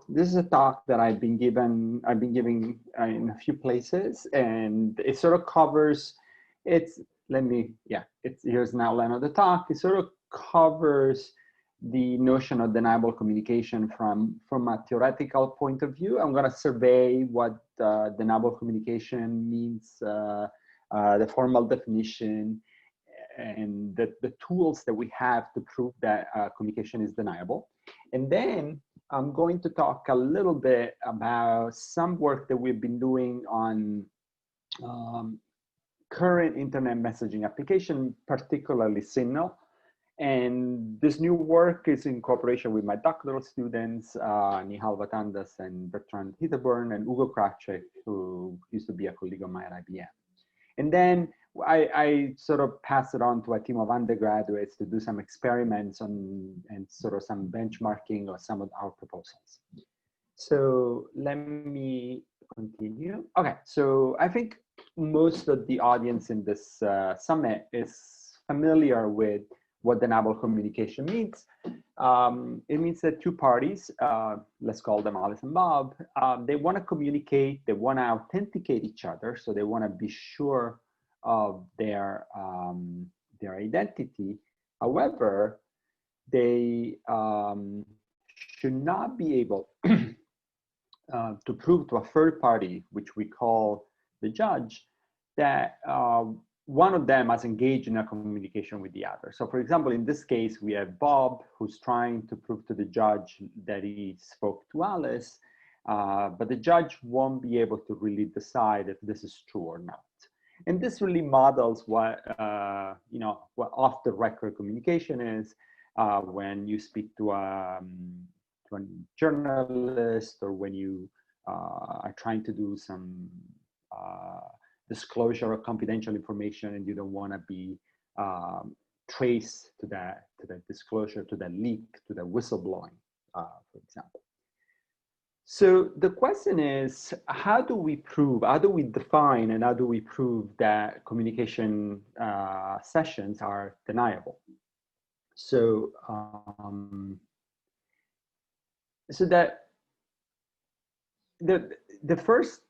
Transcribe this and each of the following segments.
this is a talk that I've been giving in a few places, and it sort of covers, here's an outline of the talk. It sort of covers the notion of deniable communication from a theoretical point of view. I'm going to survey what deniable communication means, the formal definition, and the tools that we have to prove that communication is deniable. And then I'm going to talk a little bit about some work that we've been doing on current internet messaging application, particularly Signal. And this new work is in cooperation with my doctoral students, Nihal Vatandas and Bertrand Hitterborn and Ugo Kracek, who used to be a colleague of mine at IBM. And then I sort of pass it on to a team of undergraduates to do some experiments on and sort of some benchmarking of some of our proposals. So let me continue. Okay, so I think most of the audience in this summit is familiar with what deniable communication means. It means that two parties, let's call them Alice and Bob, they want to communicate, they want to authenticate each other, so they want to be sure of their identity. However, they should not be able to prove to a third party, which we call the judge, that one of them has engaged in a communication with the other. So for example, in this case, we have Bob who's trying to prove to the judge that he spoke to Alice, but the judge won't be able to really decide if this is true or not. And this really models what, what off-the-record communication is when you speak to a journalist, or when you are trying to do some disclosure of confidential information and you don't want to be traced to that disclosure, to that leak, to the whistleblowing, for example. So the question is, how do we define and how do we prove that communication sessions are deniable? So, that the first,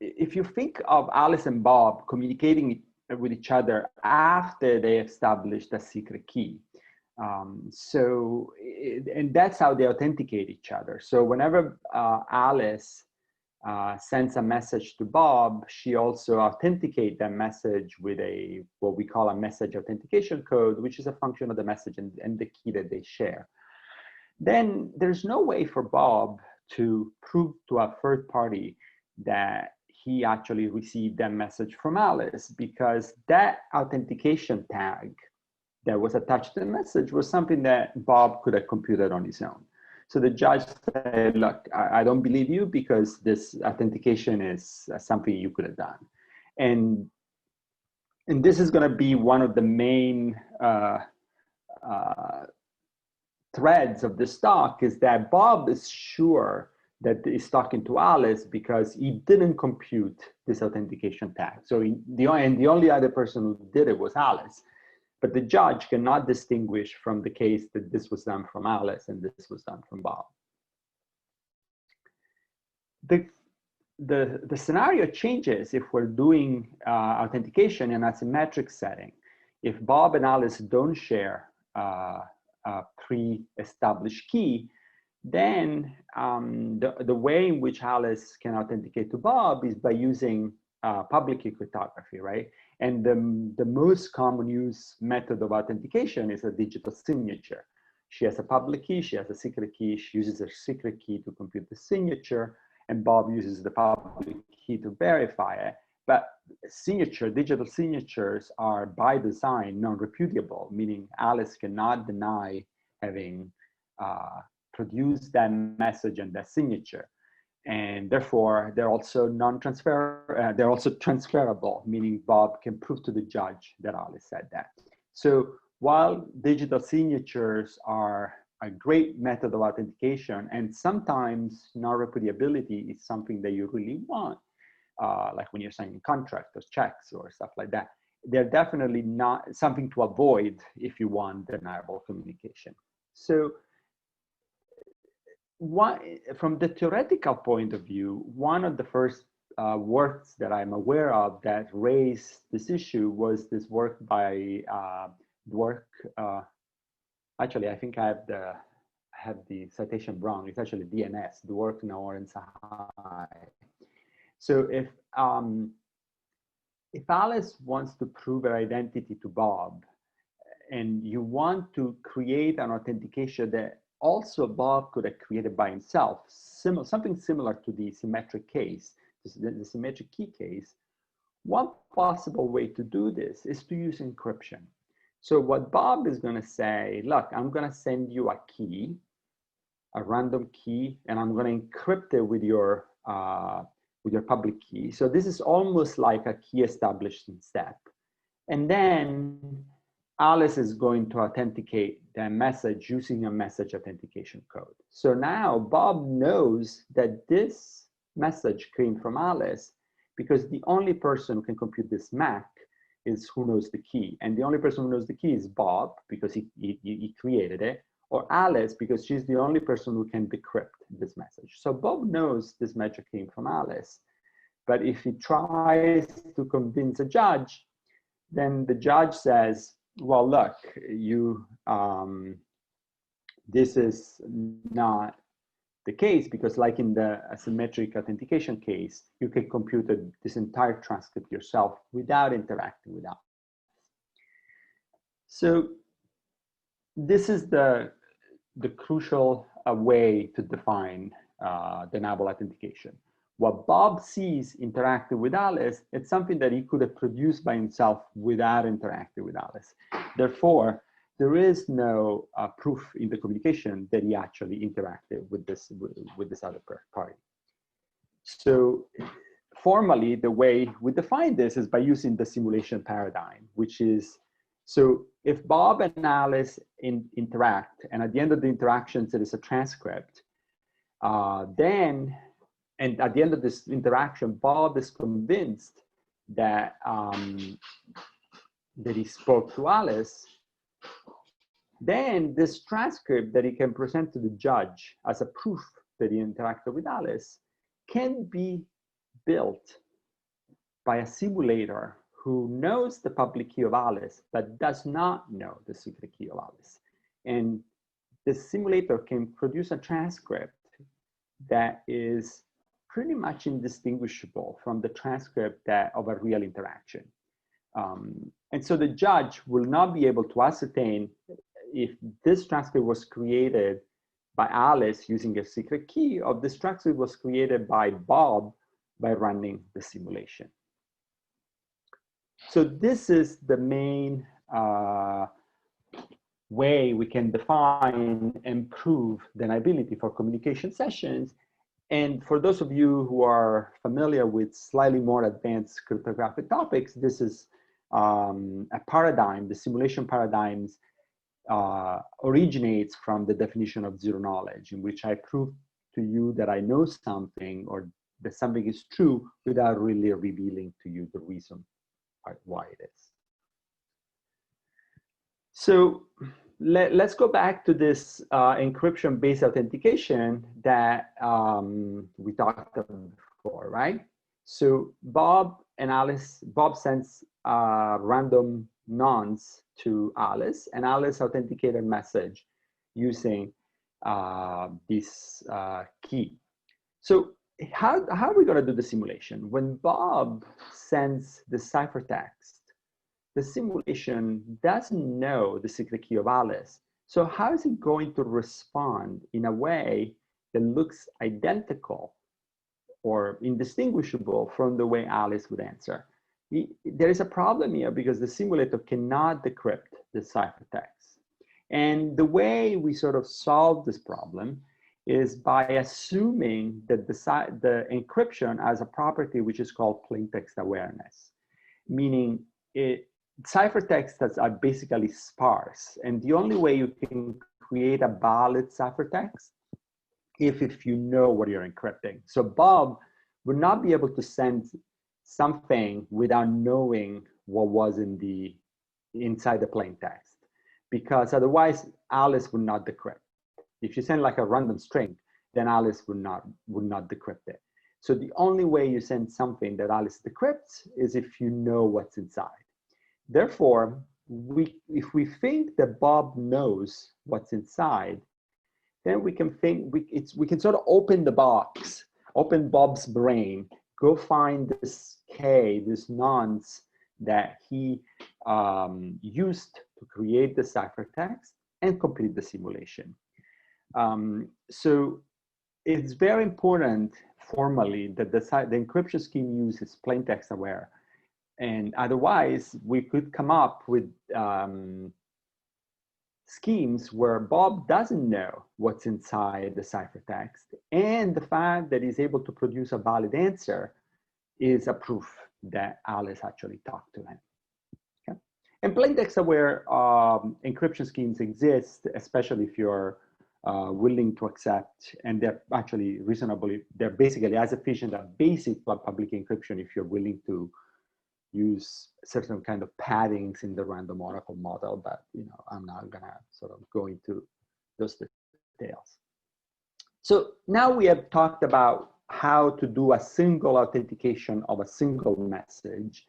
if you think of Alice and Bob communicating with each other after they established a secret key, and that's how they authenticate each other. So whenever Alice sends a message to Bob, she also authenticates that message with what we call a message authentication code, which is a function of the message and the key that they share. Then there's no way for Bob to prove to a third party that he actually received that message from Alice, because that authentication tag that was attached to the message was something that Bob could have computed on his own. So the judge said, look, I don't believe you because this authentication is something you could have done. And this is going to be one of the main threads of this talk, is that Bob is sure that he's talking to Alice because he didn't compute this authentication tag. So the only other person who did it was Alice. But the judge cannot distinguish from the case that this was done from Alice and this was done from Bob. The scenario changes if we're doing authentication in a symmetric setting. If Bob and Alice don't share a pre-established key, then the way in which Alice can authenticate to Bob is by using public key cryptography, right? And the most common use method of authentication is a digital signature. She has a public key, she has a secret key, she uses her secret key to compute the signature, and Bob uses the public key to verify it. But digital signatures are by design non-repudiable, meaning Alice cannot deny having produced that message and that signature. And therefore, they're also they're also transferable, meaning Bob can prove to the judge that Alice said that. So while digital signatures are a great method of authentication, and sometimes non-repudiability is something that you really want, like when you're signing contracts or checks or stuff like that, they're definitely not something to avoid if you want deniable communication. So from the theoretical point of view, one of the first works that I'm aware of that raised this issue was this work by actually, I think I have the citation wrong. It's actually DNS, the work Noor and Sahai. So if Alice wants to prove her identity to Bob, and you want to create an authentication that also Bob could have created by himself, something similar to the symmetric case, the symmetric key case, one possible way to do this is to use encryption. So what Bob is going to say, look, I'm going to send you a key, a random key, and I'm going to encrypt it with your public key. So this is almost like a key establishment step. And then Alice is going to authenticate the message using a message authentication code. So now Bob knows that this message came from Alice because the only person who can compute this MAC is who knows the key. And the only person who knows the key is Bob because he created it, or Alice because she's the only person who can decrypt this message. So Bob knows this message came from Alice. But if he tries to convince a judge, then the judge says, well, look, this is not the case because like in the asymmetric authentication case, you can compute this entire transcript yourself without interacting with us. So this is the crucial way to define deniable authentication. What Bob sees interacting with Alice, it's something that he could have produced by himself without interacting with Alice. Therefore, there is no proof in the communication that he actually interacted with this other party. So formally, the way we define this is by using the simulation paradigm, which is, so if Bob and Alice interact, and at the end of the interactions, there is a transcript, and at the end of this interaction, Bob is convinced that, that he spoke to Alice, then this transcript that he can present to the judge as a proof that he interacted with Alice can be built by a simulator who knows the public key of Alice, but does not know the secret key of Alice. And the simulator can produce a transcript that is pretty much indistinguishable from the transcript of a real interaction. And so the judge will not be able to ascertain if this transcript was created by Alice using a secret key, or this transcript was created by Bob by running the simulation. So this is the main way we can define and prove deniability for communication sessions. And for those of you who are familiar with slightly more advanced cryptographic topics, this is a paradigm. The simulation paradigms originates from the definition of zero knowledge, in which I prove to you that I know something or that something is true without really revealing to you the reason why it is. So let's go back to this encryption-based authentication that we talked about before, right? So Bob sends random nonce to Alice, and Alice authenticated message using this key. So how are we going to do the simulation? When Bob sends the ciphertext, the simulation doesn't know the secret key of Alice. So how is it going to respond in a way that looks identical or indistinguishable from the way Alice would answer? There is a problem here because the simulator cannot decrypt the ciphertext. And the way we sort of solve this problem is by assuming that the encryption has a property which is called plaintext awareness, meaning ciphertexts are basically sparse. And the only way you can create a valid ciphertext if you know what you're encrypting. So Bob would not be able to send something without knowing what was inside the plaintext, because otherwise Alice would not decrypt. If you send like a random string, then Alice would not decrypt it. So the only way you send something that Alice decrypts is if you know what's inside. Therefore, if we think that Bob knows what's inside, then we can think, we can sort of open the box, open Bob's brain, go find this K, this nonce that he used to create the ciphertext and complete the simulation. So it's very important formally that the encryption scheme uses plain text aware. And otherwise, we could come up with schemes where Bob doesn't know what's inside the ciphertext, and the fact that he's able to produce a valid answer is a proof that Alice actually talked to him. Okay? And plain text aware encryption schemes exist, especially if you're willing to accept, and they're actually reasonably, they're basically as efficient as basic public encryption if you're willing to use certain kind of paddings in the random oracle model, but I'm not gonna sort of go into those details. So now we have talked about how to do a single authentication of a single message.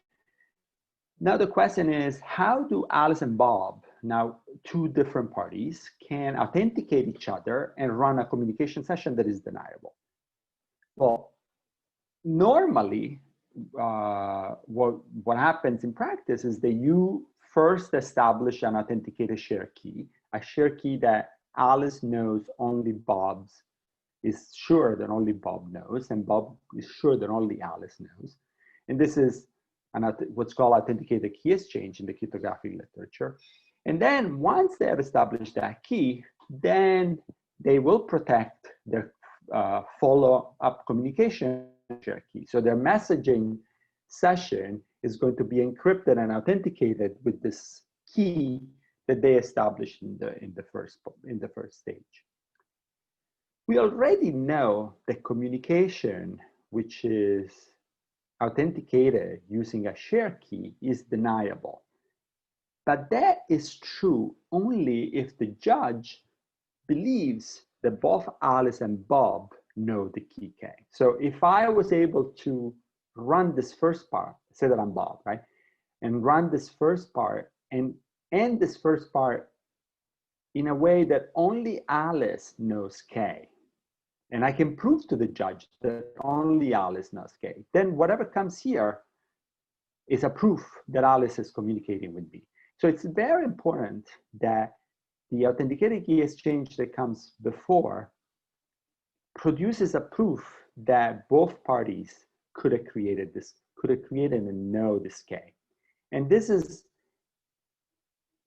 Now the question is, how do Alice and Bob, now two different parties, can authenticate each other and run a communication session that is deniable? Well, normally, what happens in practice is that you first establish an authenticated shared key, a shared key that Alice knows only Bob's, is sure that only Bob knows, and Bob is sure that only Alice knows. And this is what's called authenticated key exchange in the cryptographic literature. And then once they have established that key, then they will protect their follow-up communication share key. So their messaging session is going to be encrypted and authenticated with this key that they established in the first stage. We already know that communication, which is authenticated using a shared key, is deniable. But that is true only if the judge believes that both Alice and Bob know the key K. So if I was able to run this first part, say that I'm Bob, right? And run this first part and end this first part in a way that only Alice knows K, and I can prove to the judge that only Alice knows K, then whatever comes here is a proof that Alice is communicating with me. So it's very important that the authenticated key exchange that comes before produces a proof that both parties could have created and know this K. And this is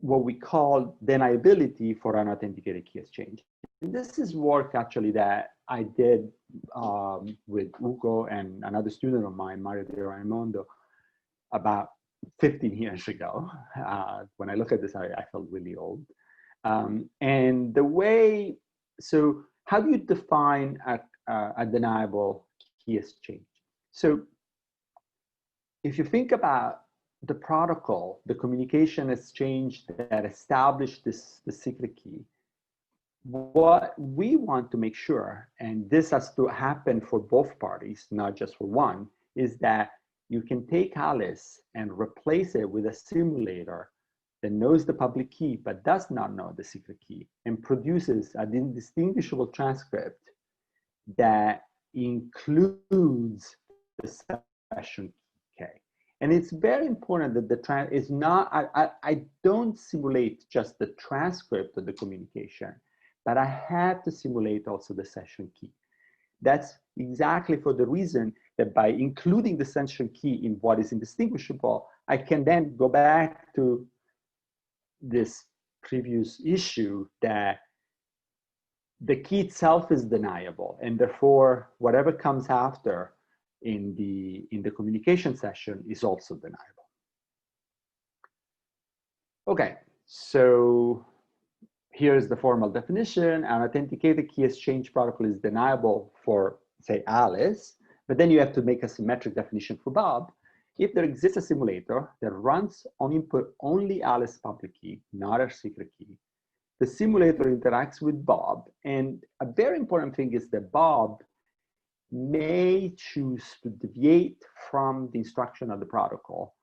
what we call deniability for an authenticated key exchange. And this is work actually that I did with Ugo and another student of mine, Mario Di Raimondo, about 15 years ago. When I look at this, I felt really old. And the way, so how do you define a deniable key exchange? So if you think about the protocol, the communication exchange that established the secret key, what we want to make sure, and this has to happen for both parties, not just for one, is that you can take Alice and replace it with a simulator that knows the public key but does not know the secret key and produces a distinguishable transcript that includes the session K. And it's very important that the is not, I don't simulate just the transcript of the communication, but I have to simulate also the session key. That's exactly for the reason that by including the session key in what is indistinguishable, I can then go back to this previous issue that the key itself is deniable, and therefore whatever comes after in the communication session is also deniable. Okay, so here's the formal definition. An authenticated key exchange protocol is deniable for, say, Alice, but then you have to make a symmetric definition for Bob. If there exists a simulator that runs on input only Alice's public key, not her secret key, the simulator interacts with Bob, and a very important thing is that Bob may choose to deviate from the instruction of the protocol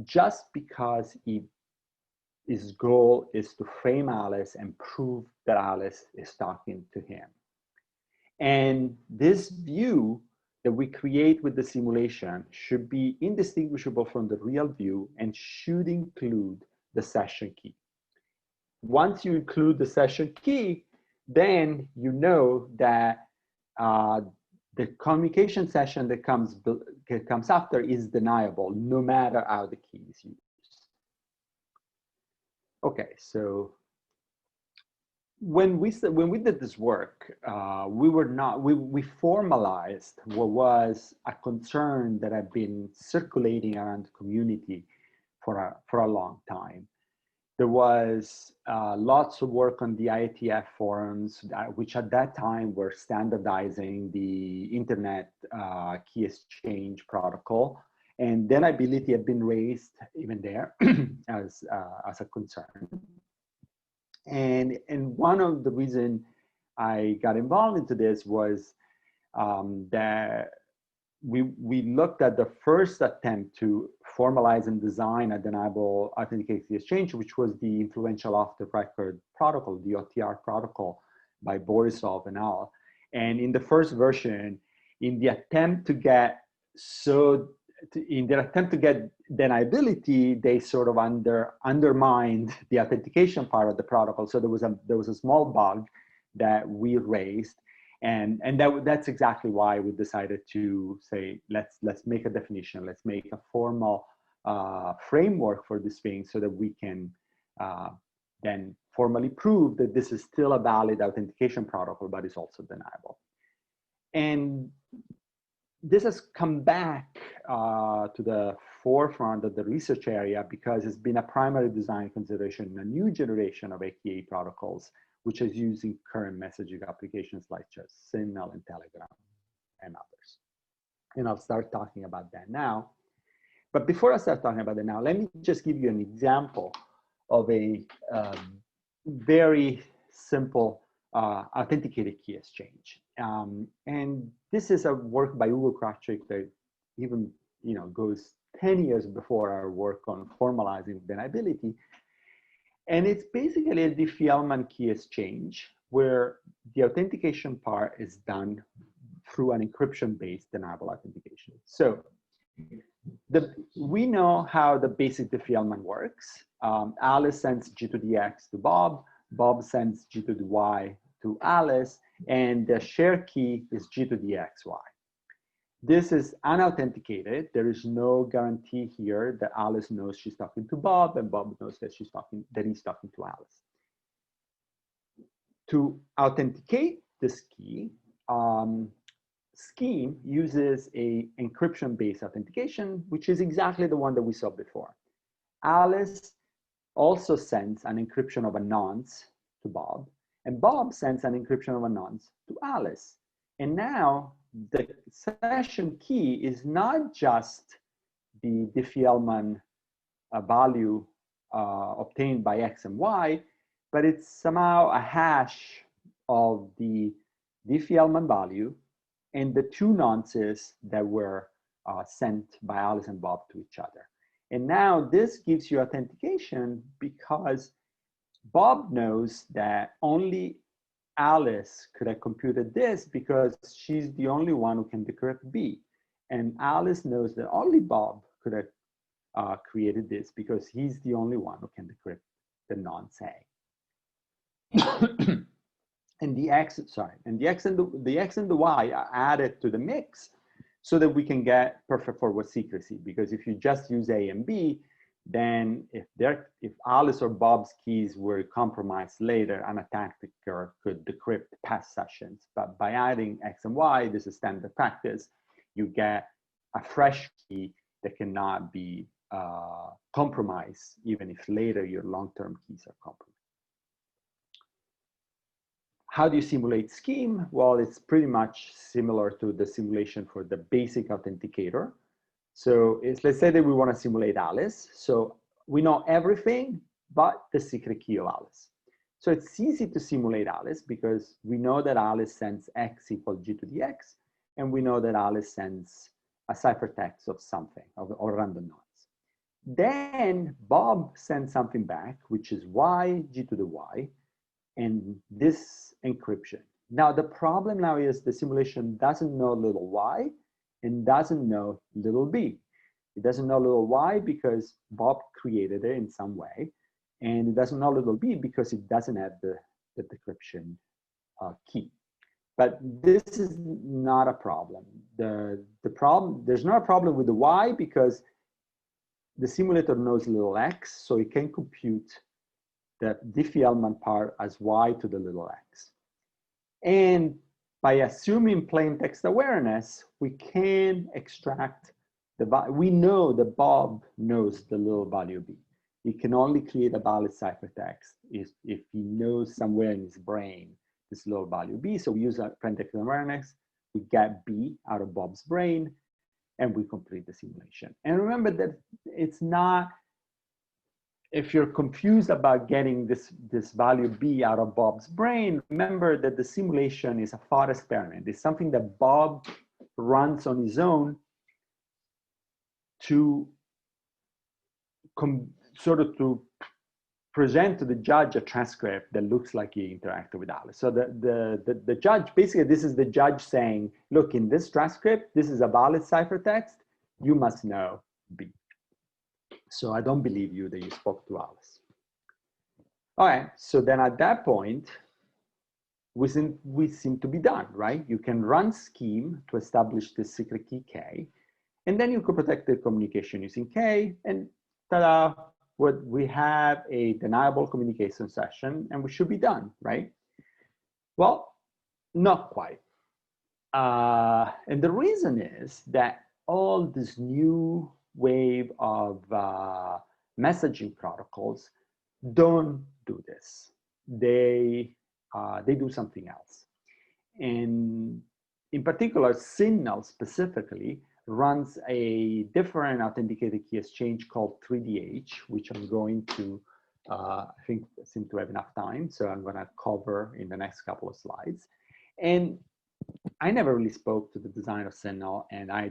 just because his goal is to frame Alice and prove that Alice is talking to him. And this view that we create with the simulation should be indistinguishable from the real view and should include the session key. Once you include the session key, then you know that the communication session that comes after is deniable, no matter how the key is used. Okay, so when we did this work, we formalized what was a concern that had been circulating around the community for a long time. There was lots of work on the IETF forums, which at that time were standardizing the internet key exchange protocol, and deniability had been raised even there as a concern. And one of the reasons I got involved into this was that we looked at the first attempt to formalize and design a deniable authentication exchange, which was the influential off-the-record protocol, the OTR protocol by Borisov and al. And in the first version, in their attempt to get deniability, they sort of undermined the authentication part of the protocol. So there was a small bug that we raised, and that's exactly why we decided to say let's make a definition, let's make a formal framework for this thing, so that we can then formally prove that this is still a valid authentication protocol, but it's also deniable. And this has come back to the forefront of the research area because it's been a primary design consideration in a new generation of AKA protocols, which is using current messaging applications like just Signal and Telegram and others. And I'll start talking about that now. But before I start talking about that now, let me just give you an example of a very simple authenticated key exchange. And this is a work by Hugo Krawczyk that even goes 10 years before our work on formalizing deniability. And it's basically a Fieldman Key Exchange where the authentication part is done through an encryption-based deniable authentication. So we know how the basic Fieldman works. Alice sends G to the X to Bob, Bob sends G to the Y to Alice, and the share key is G to the XY. This is unauthenticated. There is no guarantee here that Alice knows she's talking to Bob and Bob knows that he's talking to Alice. To authenticate this key, Scheme uses a encryption-based authentication, which is exactly the one that we saw before. Alice also sends an encryption of a nonce to Bob, and Bob sends an encryption of a nonce to Alice. And now the session key is not just the Fieldman value obtained by X and Y, but it's somehow a hash of the Fieldman value and the two nonces that were sent by Alice and Bob to each other. And now this gives you authentication because Bob knows that only Alice could have computed this because she's the only one who can decrypt B. And Alice knows that only Bob could have created this because he's the only one who can decrypt the nonce A. And the X and the Y are added to the mix so that we can get perfect forward secrecy. Because if you just use A and B, then if Alice or Bob's keys were compromised later, an attacker could decrypt past sessions. But by adding X and Y, this is standard practice, you get a fresh key that cannot be compromised, even if later your long-term keys are compromised. How do you simulate Scheme? Well, it's pretty much similar to the simulation for the basic authenticator. So let's say that we want to simulate Alice. So we know everything but the secret key of Alice. So it's easy to simulate Alice because we know that Alice sends x equals g to the x, and we know that Alice sends a ciphertext of something, or random noise. Then Bob sends something back, which is y, g to the y, and this encryption. Now, the problem now is the simulation doesn't know little y and doesn't know little b. It doesn't know little y because Bob created it in some way, and it doesn't know little b because it doesn't have the decryption key. But this is not a problem. There's not a problem with the y because the simulator knows little x, so it can compute the Diffie-Hellman part as y to the little x. And by assuming plain text awareness, we can extract we know that Bob knows the little value b. He can only create a valid ciphertext if he knows somewhere in his brain this little value b. So we use our plain text awareness, we get b out of Bob's brain, and we complete the simulation. And remember that it's not, if you're confused about getting this value b out of Bob's brain, remember that the simulation is a thought experiment. It's something that Bob runs on his own to sort of to present to the judge a transcript that looks like he interacted with Alice. So the judge, basically this is the judge saying, look, in this transcript, this is a valid ciphertext, you must know B. So I don't believe you that you spoke to Alice. All right, so then at that point, we seem to be done, right? You can run scheme to establish the secret key K, and then you could protect the communication using K, and ta-da, we have a deniable communication session, and we should be done, right? Well, not quite. And the reason is that all this new wave of messaging protocols don't do this. They do something else. And in particular, Signal specifically runs a different authenticated key exchange called 3DH, which I'm going to, I think, seem to have enough time, so I'm going to cover in the next couple of slides. And I never really spoke to the design of Signal, and I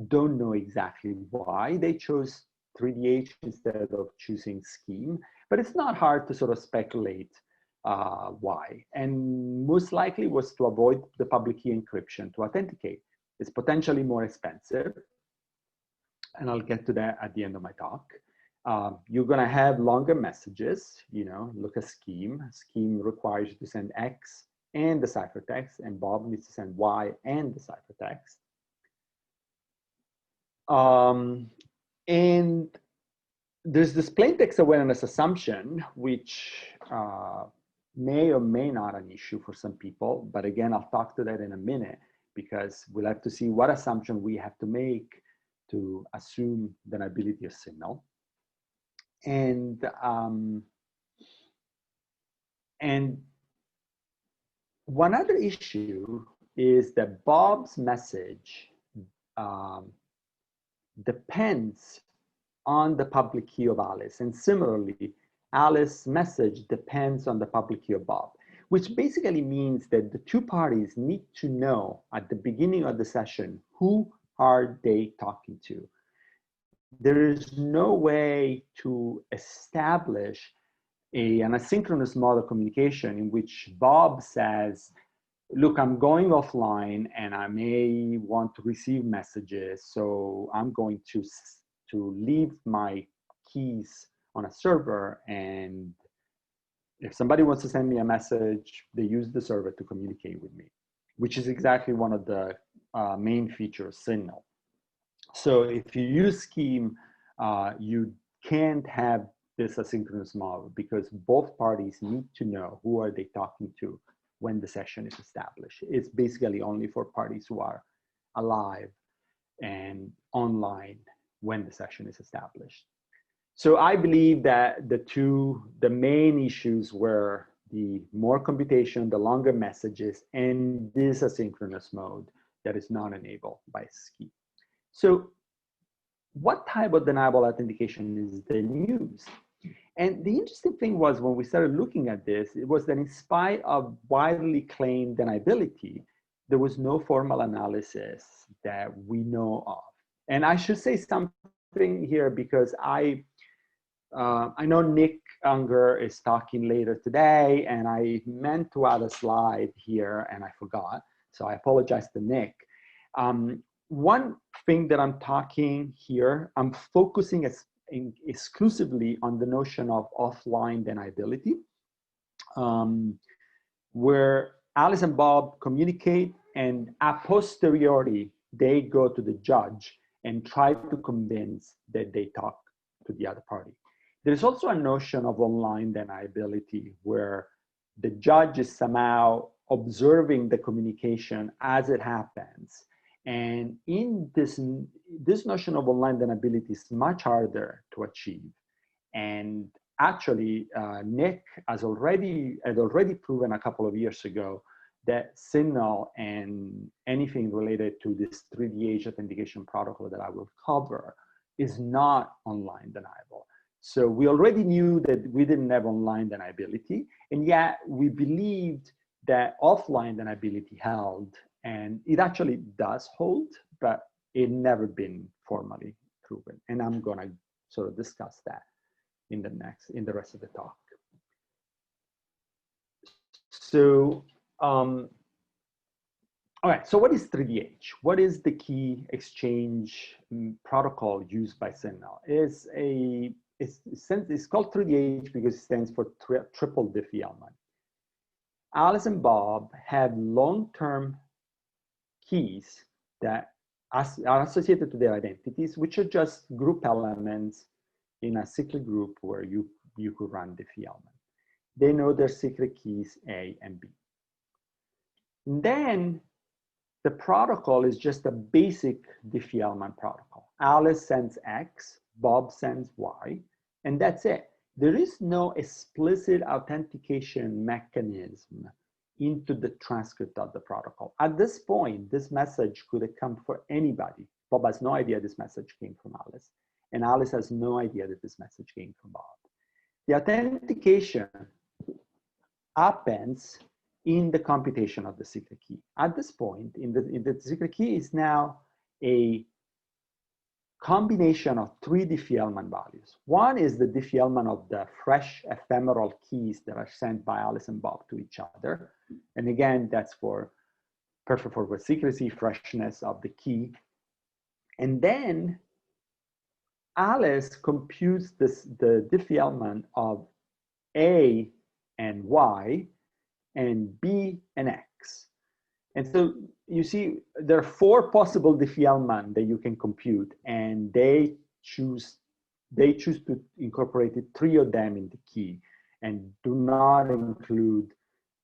don't know exactly why they chose 3DH instead of choosing Scheme, but it's not hard to sort of speculate why. And most likely was to avoid the public key encryption to authenticate. It's potentially more expensive, and I'll get to that at the end of my talk. You're going to have longer messages, you know, look at Scheme. Scheme requires you to send X and the ciphertext, and Bob needs to send Y and the ciphertext. And there's this plain text awareness assumption, which may or may not an issue for some people, but again, I'll talk to that in a minute, because we'll have to see what assumption we have to make to assume deniability of Signal. And one other issue is that Bob's message depends on the public key of Alice. And similarly, Alice's message depends on the public key of Bob, which basically means that the two parties need to know at the beginning of the session, who are they talking to? There is no way to establish an asynchronous mode of communication in which Bob says, look, I'm going offline and I may want to receive messages, so I'm going to leave my keys on a server, and if somebody wants to send me a message, they use the server to communicate with me, which is exactly one of the main features of Signal. So if you use Scheme, you can't have this asynchronous model because both parties need to know who are they talking to when the session is established. It's basically only for parties who are alive and online when the session is established. So I believe that the main issues were the more computation, the longer messages, and this asynchronous mode that is not enabled by Scheme. So what type of deniable authentication is then used? And the interesting thing was when we started looking at this, it was that in spite of widely claimed deniability, there was no formal analysis that we know of. And I should say something here because I know Nick Unger is talking later today, and I meant to add a slide here and I forgot. So I apologize to Nick. One thing that I'm talking here, I'm focusing exclusively on the notion of offline deniability, where Alice and Bob communicate and a posteriori, they go to the judge and try to convince that they talk to the other party. There's also a notion of online deniability where the judge is somehow observing the communication as it happens. And in this notion of online deniability is much harder to achieve. And actually, Nick had already proven a couple of years ago that Signal and anything related to this 3D authentication protocol that I will cover is not online deniable. So we already knew that we didn't have online deniability, and yet we believed that offline deniability held, and it actually does hold, but it never been formally proven. And I'm gonna sort of discuss that in the rest of the talk. So, all right, so what is 3DH? What is the key exchange protocol used by Signal? It's called 3DH because it stands for triple Diffie-Hellman. Alice and Bob have long-term keys that are associated to their identities, which are just group elements in a cyclic group where you could run Diffie-Hellman. They know their secret keys A and B. And then the protocol is just a basic Diffie-Hellman protocol. Alice sends X, Bob sends Y, and that's it. There is no explicit authentication mechanism into the transcript of the protocol. At this point, this message could have come for anybody. Bob has no idea this message came from Alice, and Alice has no idea that this message came from Bob. The authentication happens in the computation of the secret key. At this point, in the secret key is now a combination of three Diffie-Hellman values. One is the Diffie-Hellman of the fresh ephemeral keys that are sent by Alice and Bob to each other. And again, that's perfect for secrecy, freshness of the key. And then Alice computes the Diffie-Hellman of A and Y and B and X. And so you see, there are four possible Diffie-Hellman that you can compute, and they choose to incorporate three of them in the key and do not include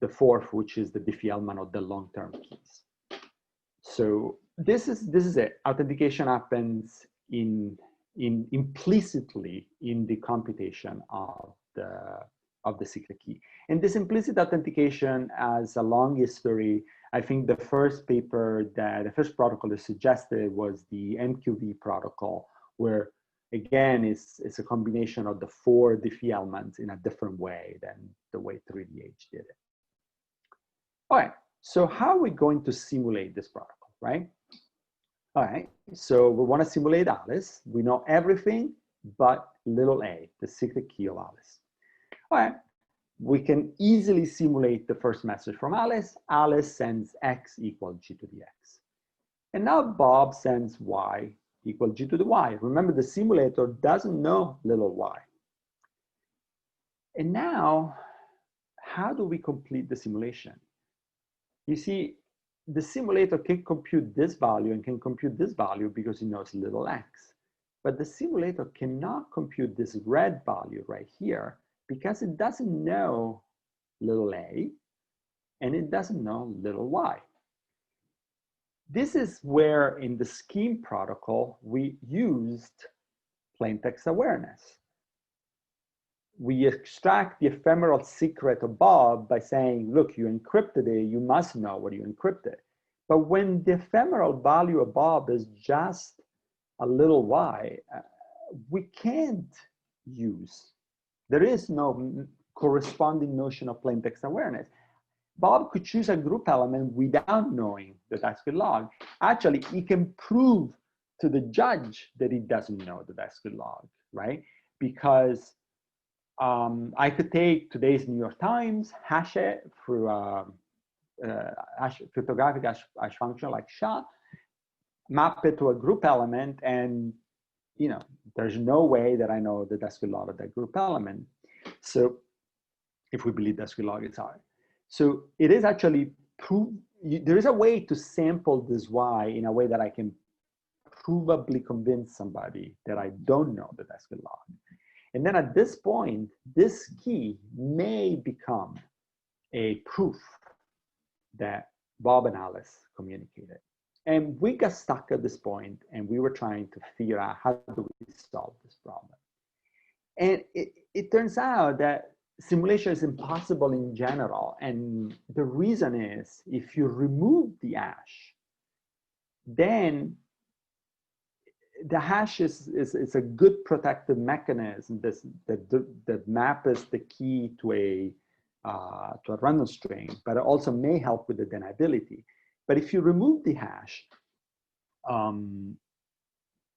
the fourth, which is the Diffie-Hellman of the long-term keys. So this is it. Authentication happens implicitly in the computation of the secret key. And this implicit authentication has a long history. I think the first protocol that suggested was the MQV protocol, where again, it's a combination of the four Diffie-Hellmans in a different way than the way 3DH did it. All right, so how are we going to simulate this protocol, right? All right, so we want to simulate Alice. We know everything but little a, the secret key of Alice. All right, we can easily simulate the first message from Alice. Alice sends X equal G to the X. And now Bob sends Y equal G to the Y. Remember, the simulator doesn't know little y. And now, how do we complete the simulation? You see, the simulator can compute this value and can compute this value because it knows little x. But the simulator cannot compute this red value right here because it doesn't know little a and it doesn't know little y. This is where in the scheme protocol, we used plain text awareness. We extract the ephemeral secret of Bob by saying, look, you encrypted it, you must know what you encrypted. But when the ephemeral value of Bob is just a little y, we can't use There is no corresponding notion of plain text awareness. Bob could choose a group element without knowing that that's good log. Actually, he can prove to the judge that he doesn't know that that's good log, right? Because I could take today's New York Times, hash it through cryptographic hash function like SHA, map it to a group element, and there's no way that I know that that's good log of that group element. So if we believe that's good log, it's hard. So it is actually there is a way to sample this Y in a way that I can provably convince somebody that I don't know that that's good log. And then at this point, this key may become a proof that Bob and Alice communicated. And we got stuck at this point, and we were trying to figure out how do we solve this problem. And it turns out that simulation is impossible in general. And the reason is, if you remove the hash, then the hash is a good protective mechanism that maps the key to a random string, but it also may help with the deniability. But if you remove the hash,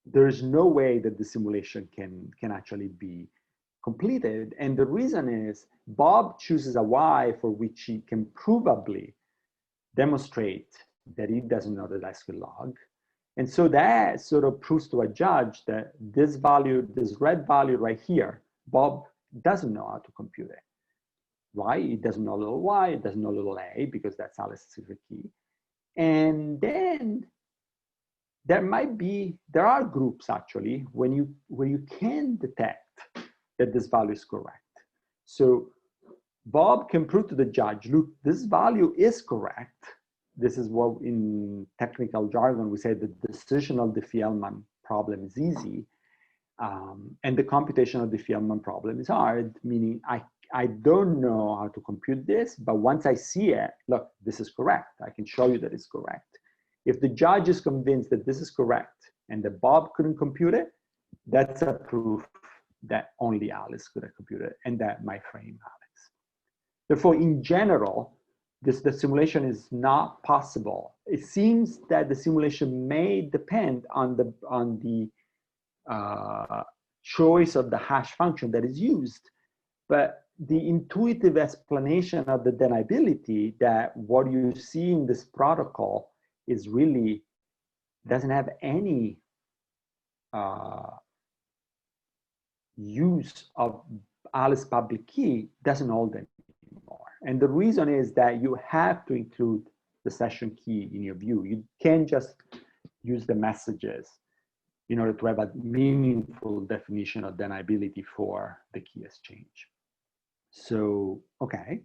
there's no way that the simulation can actually be completed. And the reason is Bob chooses a Y for which he can provably demonstrate that he doesn't know the that's good log. And so that sort of proves to a judge that this value, this red value right here, Bob doesn't know how to compute it. Why? He doesn't know little y, it doesn't know little a, because that's Alice's secret key. And then there are groups actually where you can detect that this value is correct. So Bob can prove to the judge, look, this value is correct. This is what in technical jargon we say the decisional Diffie-Hellman problem is easy. And the computational Diffie-Hellman problem is hard, meaning I don't know how to compute this, but once I see it, look, this is correct. I can show you that it's correct. If the judge is convinced that this is correct and that Bob couldn't compute it, that's a proof that only Alice could have computed it and that might frame Alice. Therefore, in general, the simulation is not possible. It seems that the simulation may depend on the choice of the hash function that is used, but the intuitive explanation of the deniability that what you see in this protocol is really doesn't have any use of Alice public key doesn't hold anymore. And the reason is that you have to include the session key in your view. You can't just use the messages in order to have a meaningful definition of deniability for the key exchange. So, okay.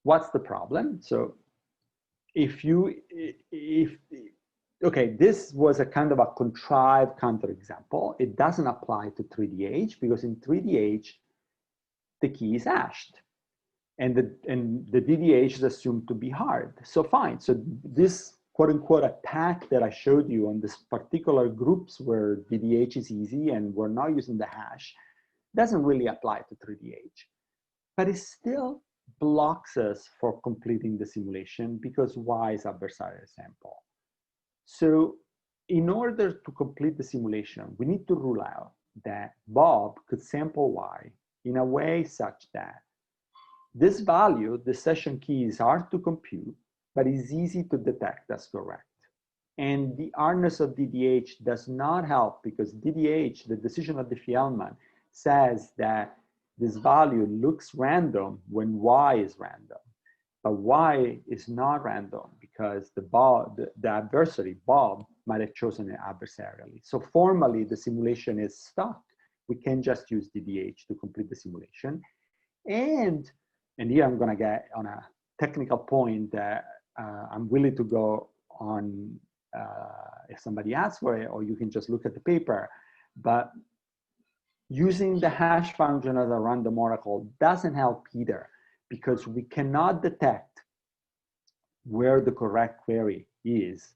What's the problem? So okay, this was a kind of a contrived counterexample. It doesn't apply to 3DH because in 3DH, the key is hashed and the DDH is assumed to be hard. So fine, so this quote unquote attack that I showed you on this particular groups where DDH is easy and we're not using the hash doesn't really apply to 3DH, but it still blocks us for completing the simulation because Y is adversarial sample. So in order to complete the simulation, we need to rule out that Bob could sample Y in a way such that this value, the session key, is hard to compute, but is easy to detect as correct. And the hardness of DDH does not help because DDH, the decision of Diffie-Hellman, says that this value looks random when Y is random. But Y is not random because the adversary, Bob, might have chosen it adversarially. So formally, the simulation is stuck. We can't just use DDH to complete the simulation. And here I'm going to get on a technical point that I'm willing to go on if somebody asks for it, or you can just look at the paper. But using the hash function as a random oracle doesn't help either, because we cannot detect where the correct query is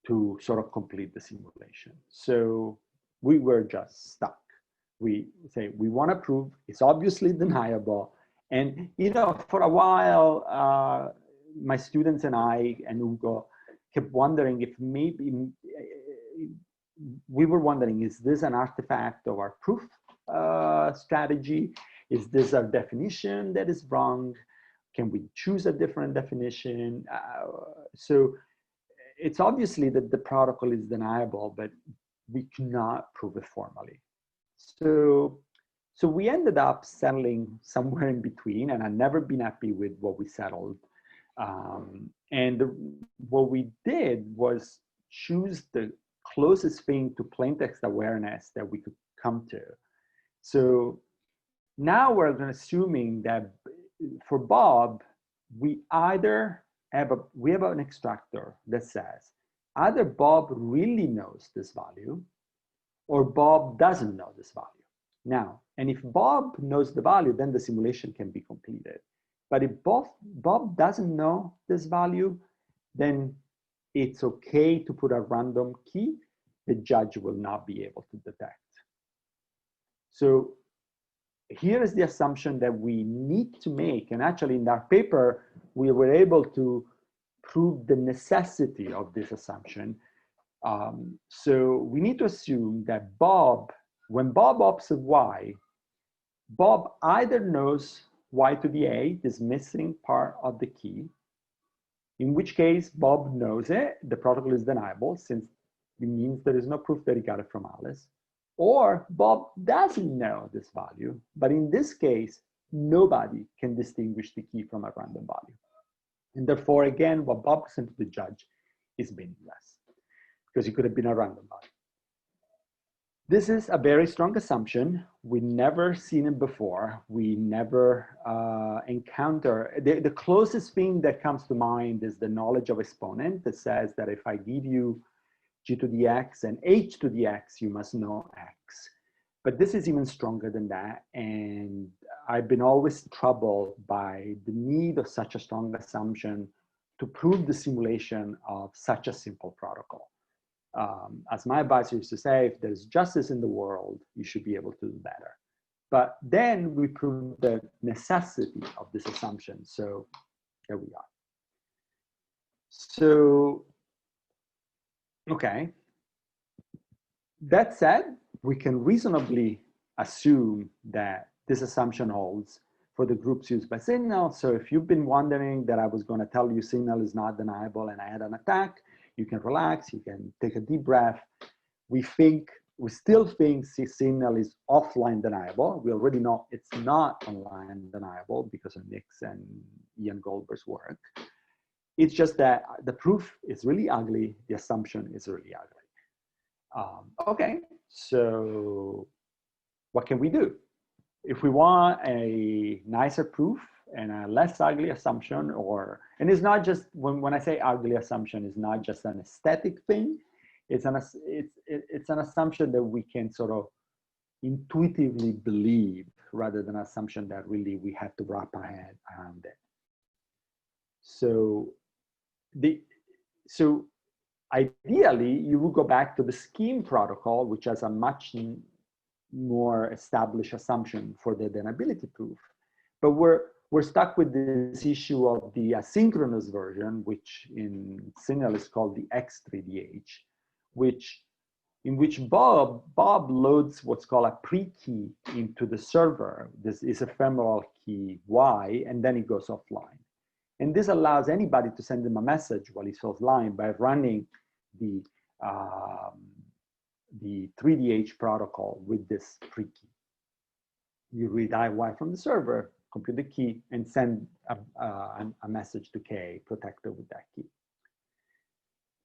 to sort of complete the simulation. So we were just stuck. We say we want to prove it's obviously deniable. And for a while, my students and I and Ugo kept wondering if maybe we were wondering, is this an artifact of our proof strategy? Is this a definition that is wrong? Can we choose a different definition? So it's obviously that the protocol is deniable, but we cannot prove it formally. So we ended up settling somewhere in between, and I've never been happy with what we settled. What we did was choose the closest thing to plaintext awareness that we could come to. So now we're assuming that for Bob, we either have an extractor that says either Bob really knows this value or Bob doesn't know this value. Now, and if Bob knows the value, then the simulation can be completed. But if Bob doesn't know this value, then it's okay to put a random key. The judge will not be able to detect. So here is the assumption that we need to make. And actually in our paper, we were able to prove the necessity of this assumption. So we need to assume that Bob, when Bob opts Y, Bob either knows Y to the A, this missing part of the key, in which case Bob knows it, the protocol is deniable since it means there is no proof that he got it from Alice, or Bob doesn't know this value, but in this case, nobody can distinguish the key from a random value. And therefore, again, what Bob sent to the judge is meaningless because it could have been a random value. This is a very strong assumption. We've never seen it before. We never encounter, the closest thing that comes to mind is the knowledge of exponent that says that if I give you g to the x and h to the x, you must know x. But this is even stronger than that. And I've been always troubled by the need of such a strong assumption to prove the simulation of such a simple protocol. As my advisor used to say, if there's justice in the world, you should be able to do better. But then we prove the necessity of this assumption. So there we are. So, okay. That said, we can reasonably assume that this assumption holds for the groups used by Signal. So if you've been wondering that I was going to tell you Signal is not deniable and I had an attack, you can relax, you can take a deep breath. We still think Signal is offline deniable. We already know it's not online deniable because of Nick's and Ian Goldberg's work. It's just that the proof is really ugly, the assumption is really ugly. Okay, so what can we do? If we want a nicer proof and a less ugly assumption, and it's not just, when I say ugly assumption, it's not just an aesthetic thing, it's an assumption that we can sort of intuitively believe rather than an assumption that really we have to wrap our head around it. So ideally, you would go back to the scheme protocol, which has a much more established assumption for the deniability proof. But we're stuck with this issue of the asynchronous version, which in Signal is called the X3DH, in which Bob loads what's called a pre-key into the server. This is ephemeral key Y, and then it goes offline. And this allows anybody to send him a message while he's offline by running the 3DH protocol with this pre-key. You read IY from the server, compute the key, and send a message to K protected with that key.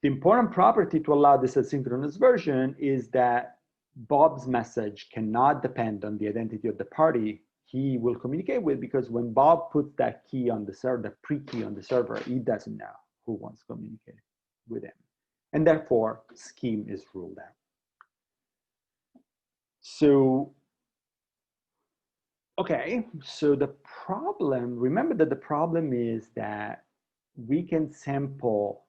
The important property to allow this asynchronous version is that Bob's message cannot depend on the identity of the party he will communicate with, because when Bob puts that key on the server, the pre-key on the server, he doesn't know who wants to communicate with him. And therefore, scheme is ruled out. So, okay, so the problem, remember that the problem is that we can sample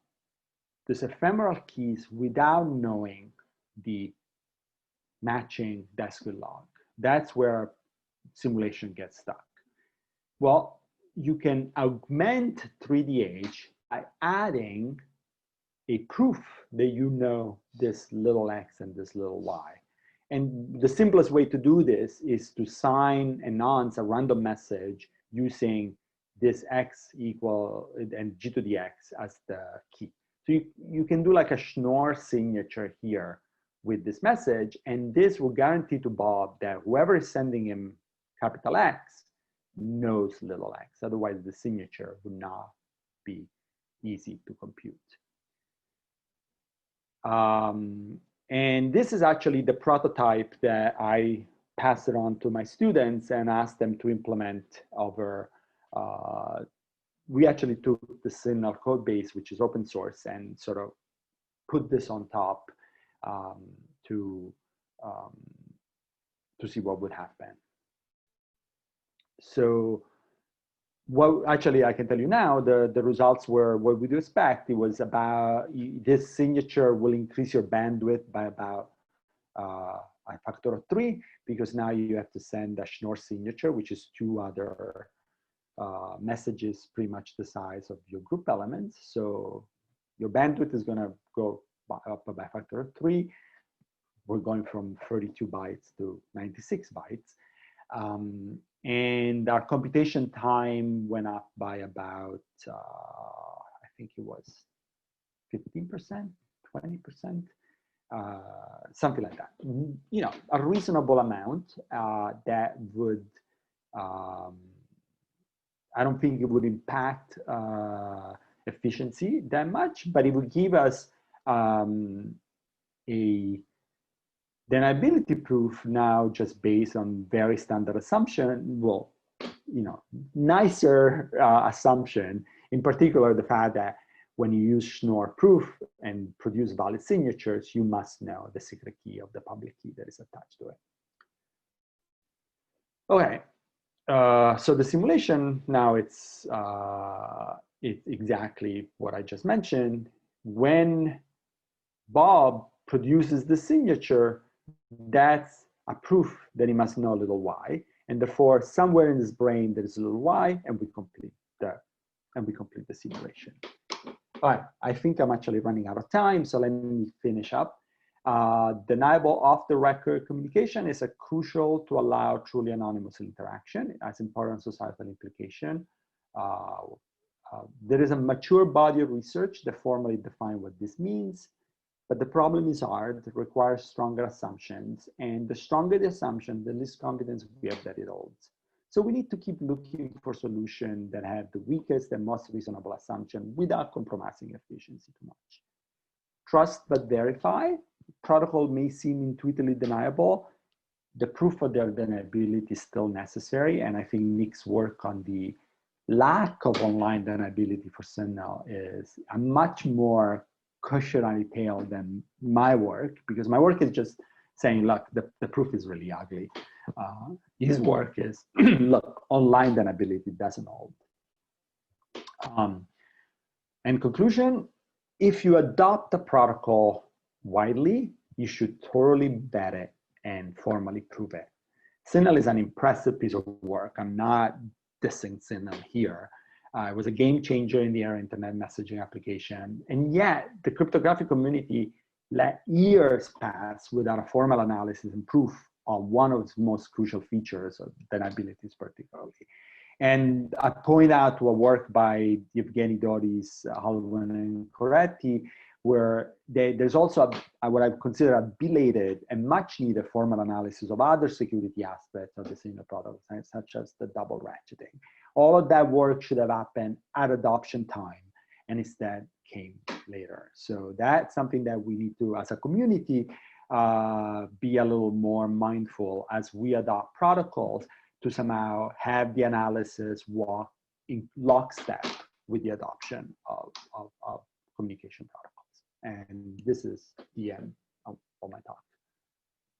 these ephemeral keys without knowing the matching Descott log. That's where simulation gets stuck. Well, you can augment 3DH by adding a proof that you know this little x and this little y. And the simplest way to do this is to sign a nonce, a random message, using this x equal and g to the x as the key. So you can do like a Schnorr signature here with this message, and this will guarantee to Bob that whoever is sending him capital X knows little x. Otherwise, the signature would not be easy to compute. And this is actually the prototype that I passed it on to my students and asked them to implement over. We actually took the Signal code base, which is open source, and sort of put this on top to see what would happen. So, well, actually, I can tell you now, the results were what we'd expect. It was about, this signature will increase your bandwidth by about a factor of 3, because now you have to send a Schnorr signature, which is 2 other messages pretty much the size of your group elements. So your bandwidth is going to go up by a factor of 3. We're going from 32 bytes to 96 bytes. And our computation time went up by about, I think it was 15%, 20%, something like that. You know, a reasonable amount that would, I don't think it would impact efficiency that much, but it would give us a deniability proof now just based on very standard assumption. Well, you know, nicer assumption, in particular the fact that when you use Schnorr proof and produce valid signatures, you must know the secret key of the public key that is attached to it. Okay, so the simulation now, it's exactly what I just mentioned. When Bob produces the signature, that's a proof that he must know little y, and therefore somewhere in his brain there is a little y, and we complete the simulation. All right, I think I'm actually running out of time, so let me finish up. Deniable off-the-record communication is crucial to allow truly anonymous interaction. It has important societal implication. There is a mature body of research that formally define what this means, but the problem is hard. It requires stronger assumptions, and the stronger the assumption, the less confidence we have that it holds. So we need to keep looking for solutions that have the weakest and most reasonable assumption without compromising efficiency too much. Trust but verify. Protocol may seem intuitively deniable. The proof of their deniability is still necessary, and I think Nick's work on the lack of online deniability for Signal is a much more cautionary tale than my work, because my work is just saying, look, the proof is really ugly. His work is, look, online deniability doesn't hold. In conclusion, if you adopt a protocol widely, you should thoroughly vet it and formally prove it. Signal is an impressive piece of work. I'm not dissing Signal here. It was a game changer in the era of internet messaging application. And yet the cryptographic community let years pass without a formal analysis and proof on one of its most crucial features of deniability particularly. And I point out to a work by Evgeny Dodi's, Fieldman and Coretti, where there's also what I consider a belated and much needed formal analysis of other security aspects of the Signal protocol, such as the double ratcheting. All of that work should have happened at adoption time, and instead came later. So that's something that we need to, as a community, be a little more mindful as we adopt protocols to somehow have the analysis walk in lockstep with the adoption of communication protocols. And this is the end of my talk.